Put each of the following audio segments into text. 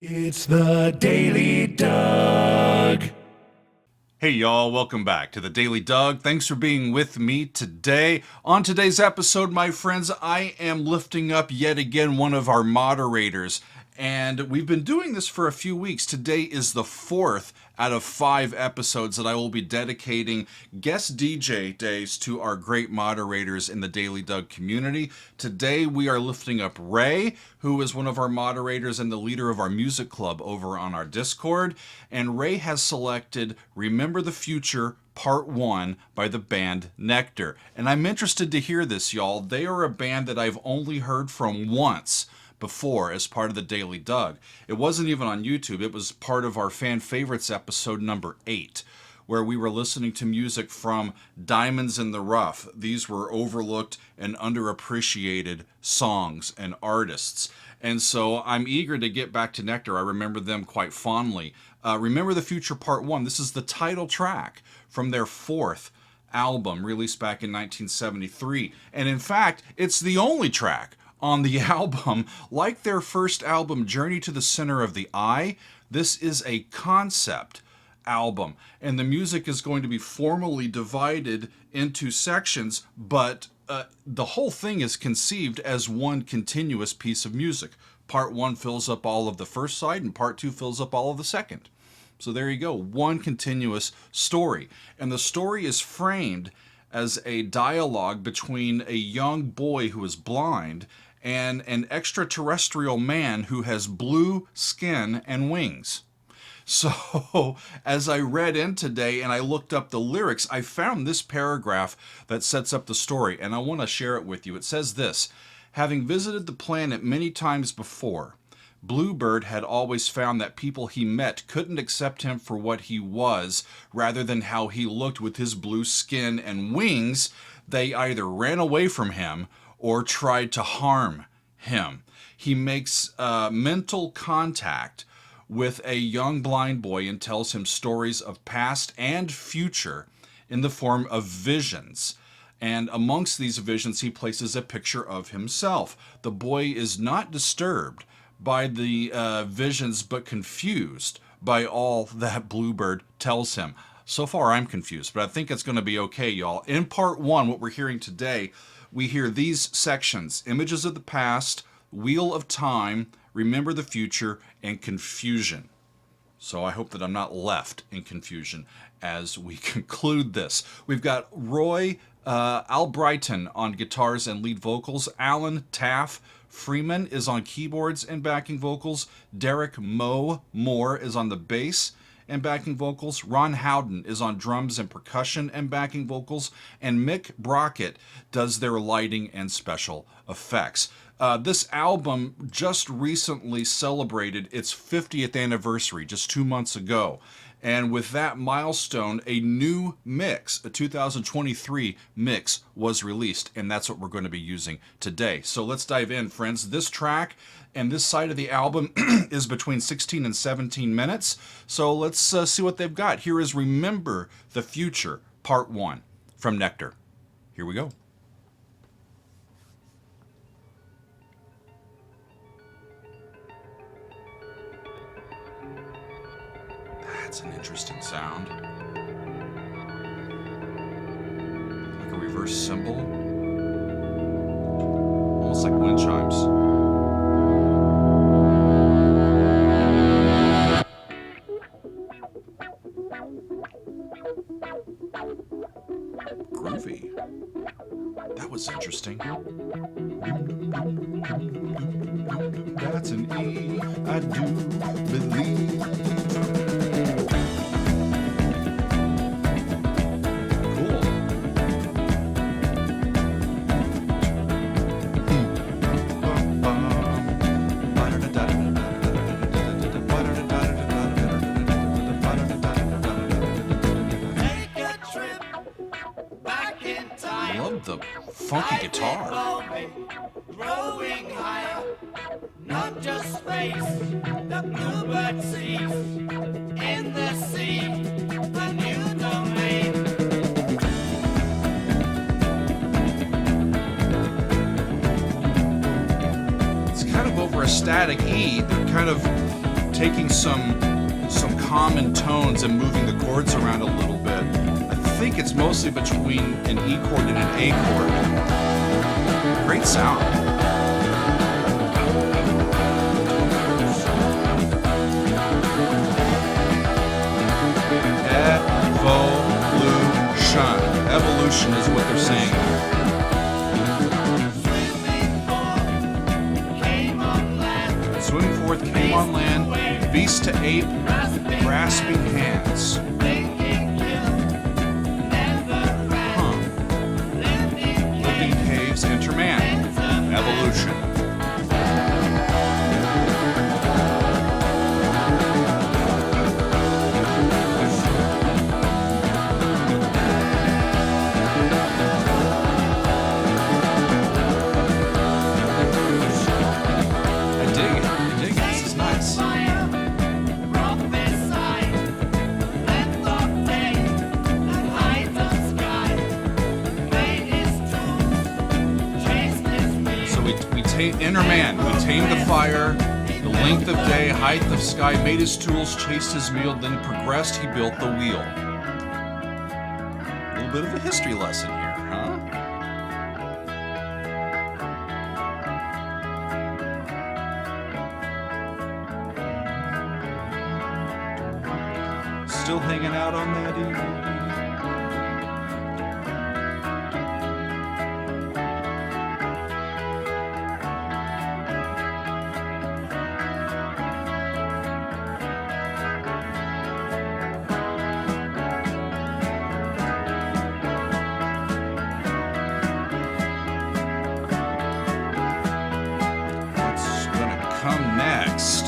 It's the Daily Doug. Hey y'all, welcome back to the Daily Doug. Thanks for being with me today. On today's episode, my friends, I am lifting up yet again one of our moderators. And we've been doing this for a few weeks. Today is the 4th out of 5 episodes that I will be dedicating guest DJ days to our great moderators in the Daily Doug community. Today we are lifting up Ray, who is one of our moderators and the leader of our music club over on our Discord. And Ray has selected Remember the Future Part 1 by the band Nectar. And I'm interested to hear this, y'all. They are a band that I've only heard from once before as part of the Daily Doug. It wasn't even on YouTube. It was part of our fan favorites episode number 8, where we were listening to music from Diamonds in the Rough. These were overlooked and underappreciated songs and artists. And so I'm eager to get back to Nectar. I remember them quite fondly. Remember the Future Part 1. This is the title track from their 4th album released back in 1973. And in fact, it's the only track on the album. Like their first album, Journey to the Center of the Eye, this is a concept album, and the music is going to be formally divided into sections, but the whole thing is conceived as one continuous piece of music. Part 1 fills up all of the first side, and Part 2 fills up all of the second. So there you go, one continuous story. And the story is framed as a dialogue between a young boy who is blind and an extraterrestrial man who has blue skin and wings. So as I read in today and I looked up the lyrics, I found this paragraph that sets up the story, and I want to share it with you. It says this: having visited the planet many times before, Bluebird had always found that people he met couldn't accept him for what he was, rather than how he looked with his blue skin and wings. They either ran away from him or tried to harm him. He makes mental contact with a young blind boy and tells him stories of past and future in the form of visions. And amongst these visions, he places a picture of himself. The boy is not disturbed by the visions, but confused by all that Bluebird tells him. So far, I'm confused, but I think it's going to be okay, y'all. In Part 1, what we're hearing today, we hear these sections: Images of the Past, Wheel of Time, Remember the Future, and Confusion. So I hope that I'm not left in confusion as we conclude this. We've got Roy Albrighton on guitars and lead vocals. Alan Taff Freeman is on keyboards and backing vocals. Derek Moore is on the bass and backing vocals. Ron Howden is on drums and percussion and backing vocals. And Mick Brockett does their lighting and special effects. This album just recently celebrated its 50th anniversary, just 2 months ago. And with that milestone, a new mix, a 2023 mix, was released, and that's what we're going to be using today. So let's dive in, friends. This track and this side of the album is between 16 and 17 minutes. So let's see what they've got. Here is Remember the Future, Part 1 from Nectar. Here we go. That's an interesting sound. Like a reverse cymbal. Almost like wind chimes. Groovy. That was interesting. That's an E, I do believe. The funky guitar. Growing higher, not just space. The bluebird sees in the sea a new domain. It's kind of over a static E, but kind of taking some common tones and moving the chords around a little bit. I think it's mostly between an E chord and an A chord. Great sound. Evolution is what they're saying. Swimming forth came on land, beast to ape, grasping hands. Living caves enter man. Evolution. Inner man, we tamed the fire, the length of day, height of sky, made his tools, chased his meal, then progressed, he built the wheel. A little bit of a history lesson here, huh? Still hanging out on that evening. Come next.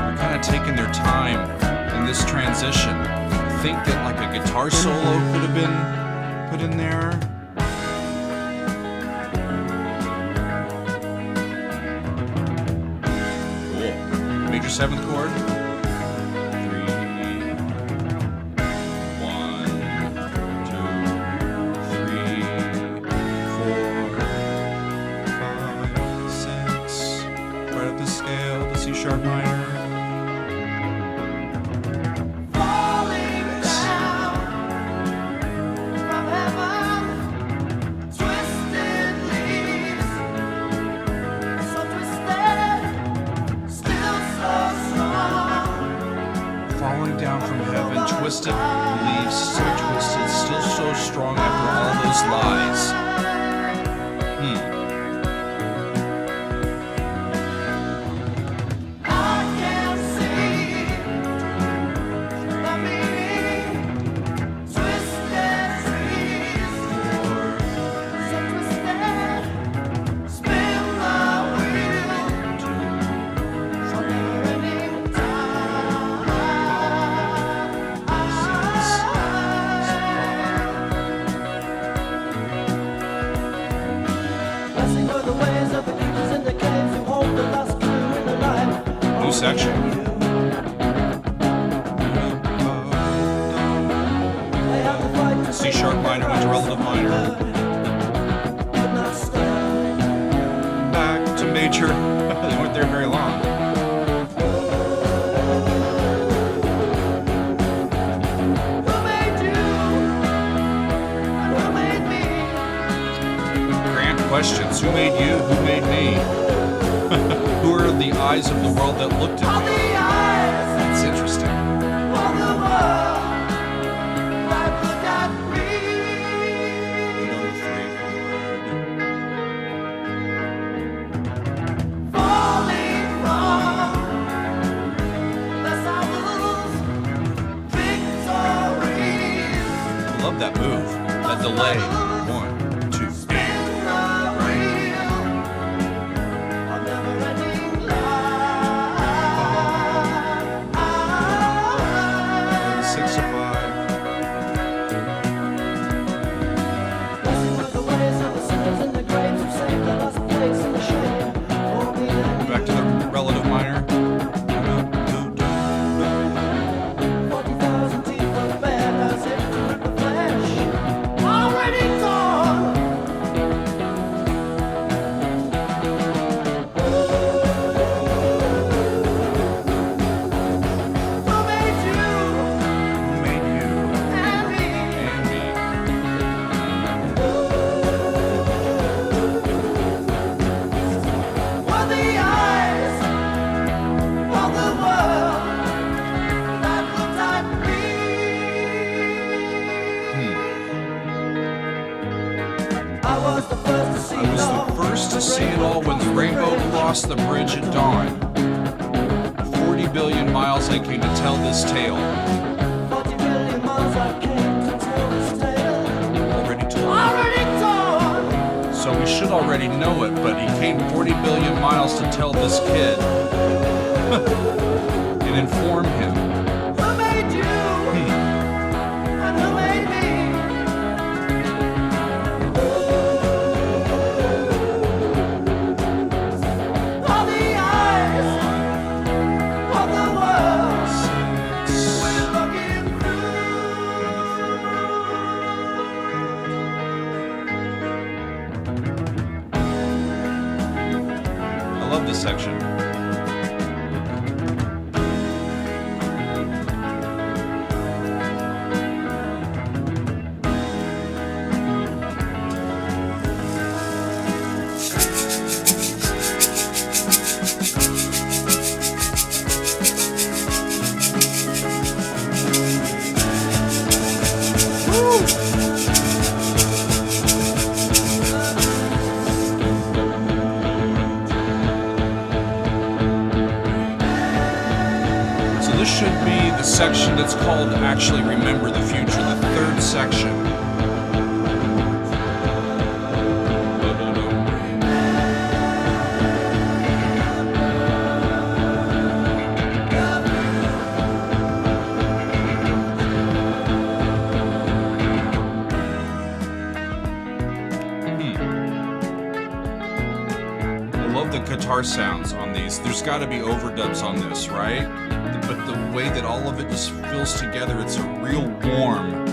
They're kind of taking their time in this transition. I think that like a guitar solo could have been put in there. Major seventh chord. 3, 1, 2, 3, 4, 5, 6. Right up the scale to C sharp minor. Falling down from heaven, twisted leaves, so twisted, still so strong after all those lies. I can see the meaning, twisted trees, so twisted, spin the wheel, for never-ending time. Blessing are the ways of the creatures in the caves who hold the lost clue in the light. New section. They have to fight to C sharp minor went to relative minor. but not stand. Back to major. They weren't there very long. Who made you? And who made me? Grant questions. Who made you? Who made me? Who are the eyes of the world that looked All at me? the eyes That's interesting. of the world that look at me. Another 3 chord. Falling from the saddles, victories. Love that move. That delay. 1, 2, 8. Spin the wheel of never-ending life. 6 to 5. Blessed are the ways of the sinners in the graves who saved the lost place in the shade. For me and Back to the relative minor. see it all when the rainbow crossed the bridge at dawn. 40 billion miles I came to tell this tale. 40 billion miles I came to tell this tale. Already told. Already told. So we should already know it, but he came 40 billion miles to tell this kid and inform him. Who made you? And who made me? All the eyes of the world we're looking I love this section. This should be the section that's called Actually Remember the Future, the third section. I love the guitar sounds on these. There's got to be overdubs on this, right? But the way that all of it just feels together, it's a real warm,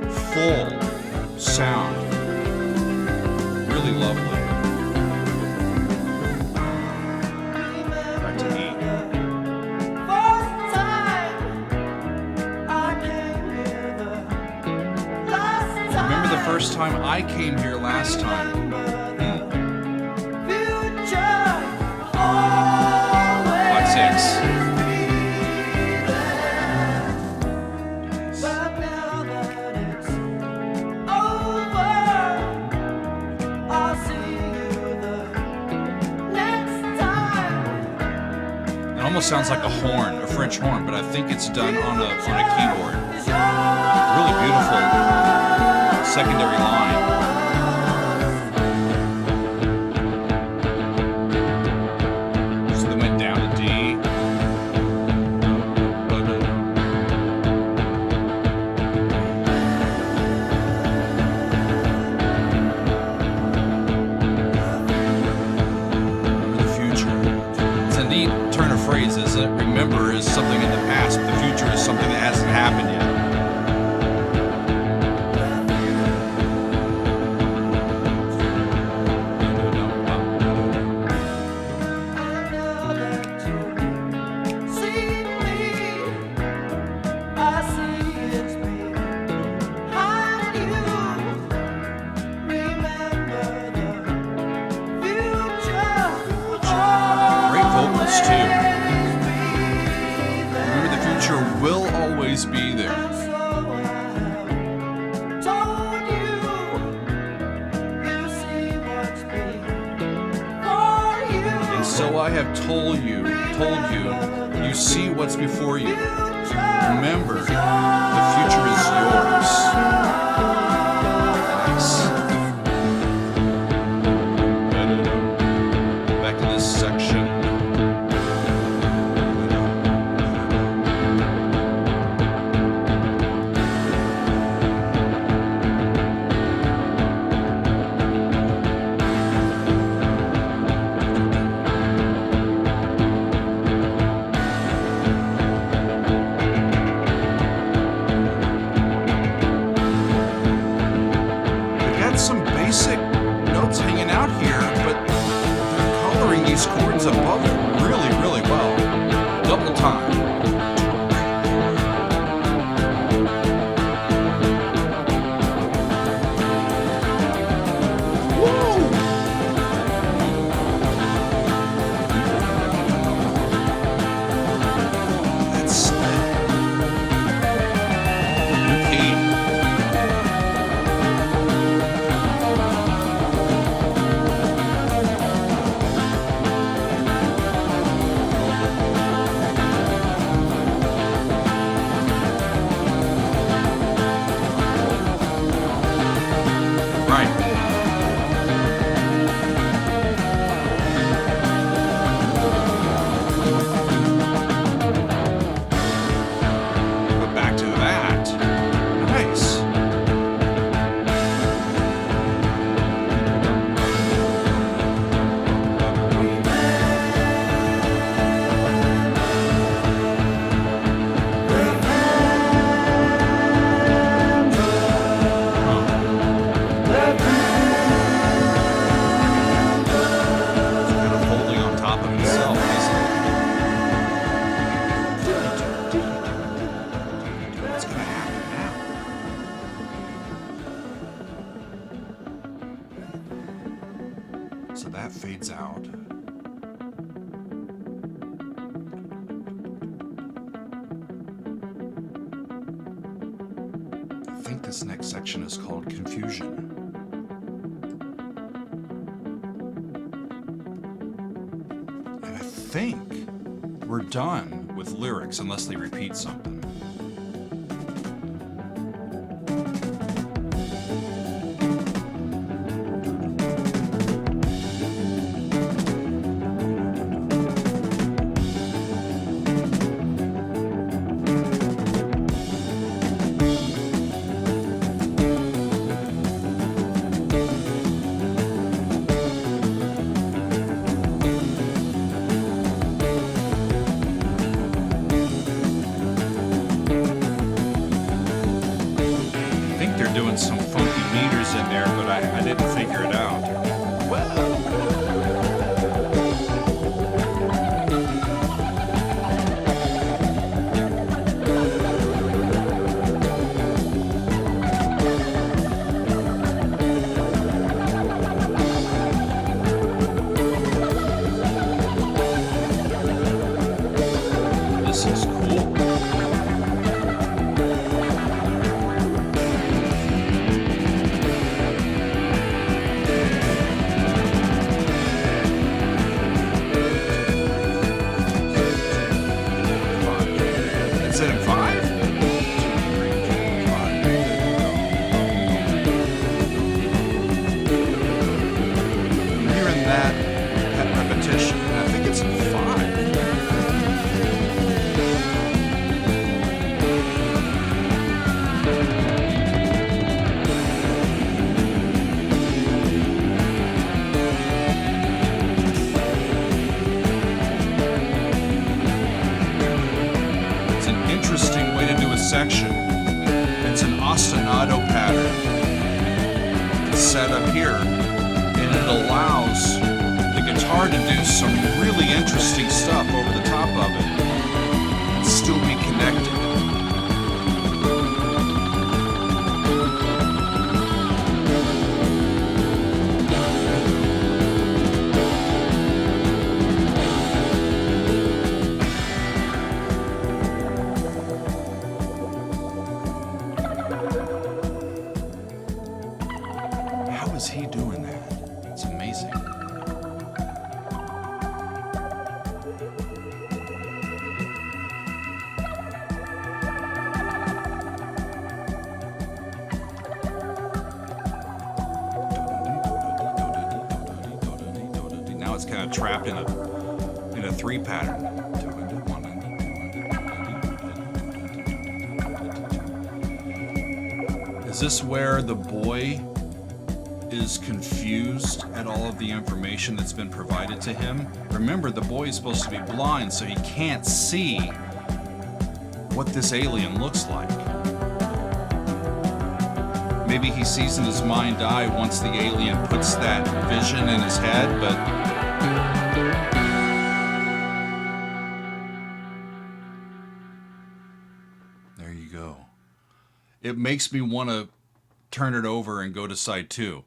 full sound. Really lovely. Back to E. first time I came here the last time. Remember the first time I came here last time? Future always. Flat 6. But now that it's over, I'll see you the next time. It almost sounds like a horn, a French horn, but I think it's done on a keyboard. Is yours. Really beautiful secondary line. So they went down to D. The future. It's a neat turn of phrase, isn't it? Remember is something in the past, but the future is something that hasn't happened yet. Great vocals too. Remember the future will always be there. And so I have told you, you see what's before you. Remember, the future is yours. Nice. Back to this section. Some basic notes hanging out here, but they're coloring these chords above it really, really well. Double time. Woo! That's okay. fades out. I think this next section is called Confusion. And I think we're done with lyrics unless they repeat something. Doing some funky meters in there, but I didn't figure it out. This is cool. Section. It's an ostinato pattern. It's set up here, and it allows the guitar to do some really interesting stuff over the top of it and still be connected. How is he doing that? It's amazing. Now it's kind of trapped in a 3 pattern. Is this where the boy is confused at all of the information that's been provided to him? Remember, the boy is supposed to be blind, so he can't see what this alien looks like. Maybe he sees in his mind's eye once the alien puts that vision in his head, but there you go. It makes me want to turn it over and go to side 2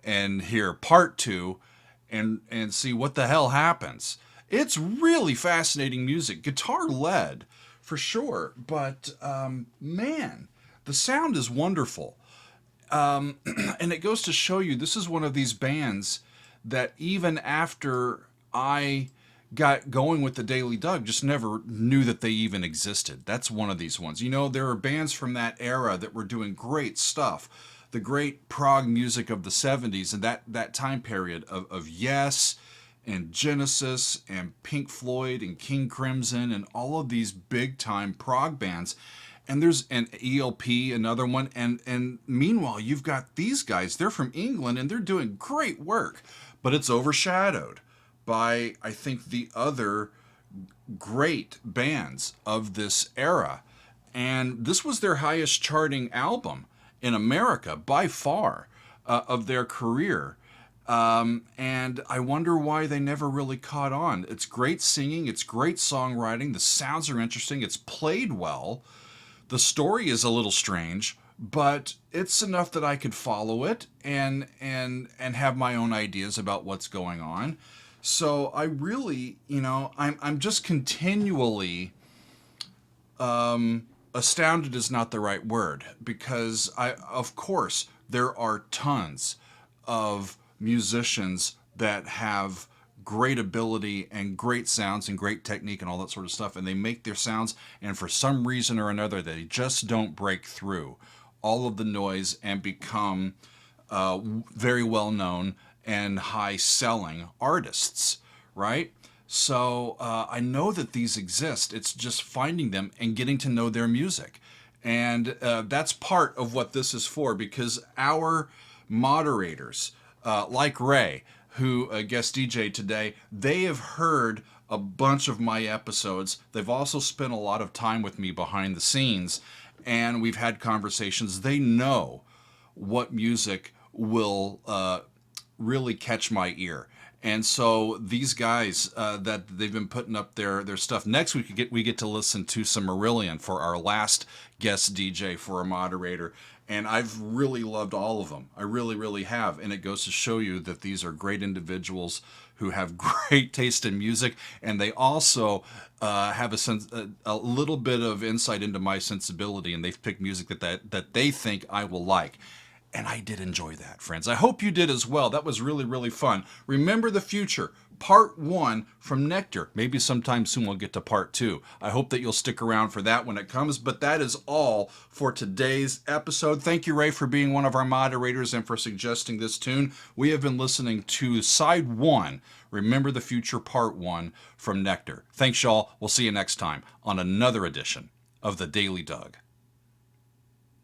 and hear part 2 and see what the hell happens. It's really fascinating music, guitar led for sure, but man, the sound is wonderful. And it goes to show you, this is one of these bands that even after I got going with the Daily Doug, just never knew that they even existed. That's one of these ones. You know, there are bands from that era that were doing great stuff. The great prog music of the 70s and that time period of Yes and Genesis and Pink Floyd and King Crimson and all of these big time prog bands. And there's an ELP, another one. And meanwhile, you've got these guys, they're from England and they're doing great work, but it's overshadowed by, I think, the other great bands of this era. And this was their highest charting album in America by far of their career. And I wonder why they never really caught on. It's great singing, it's great songwriting, the sounds are interesting, it's played well. The story is a little strange, but it's enough that I could follow it and have my own ideas about what's going on. So I really, I'm just continually astounded is not the right word, because of course there are tons of musicians that have great ability and great sounds and great technique and all that sort of stuff, and they make their sounds, and for some reason or another they just don't break through all of the noise and become very well known and high selling artists, right? So I know that these exist. It's just finding them and getting to know their music. And that's part of what this is for, because our moderators, like Ray, who guest DJ today, they have heard a bunch of my episodes. They've also spent a lot of time with me behind the scenes, and we've had conversations. They know what music will really catch my ear. And so these guys that they've been putting up their stuff. Next week we get to listen to some Marillion for our last guest DJ for a moderator. And I've really loved all of them. I really, really have. And it goes to show you that these are great individuals who have great taste in music, and they also have a little bit of insight into my sensibility, and they've picked music that they think I will like. And I did enjoy that, friends. I hope you did as well. That was really, really fun. Remember the future. Part 1 from Nectar. Maybe sometime soon we'll get to part 2. I hope that you'll stick around for that when it comes. But that is all for today's episode. Thank you, Ray, for being one of our moderators and for suggesting this tune. We have been listening to Side 1, Remember the Future Part 1 from Nectar. Thanks, y'all. We'll see you next time on another edition of The Daily Doug.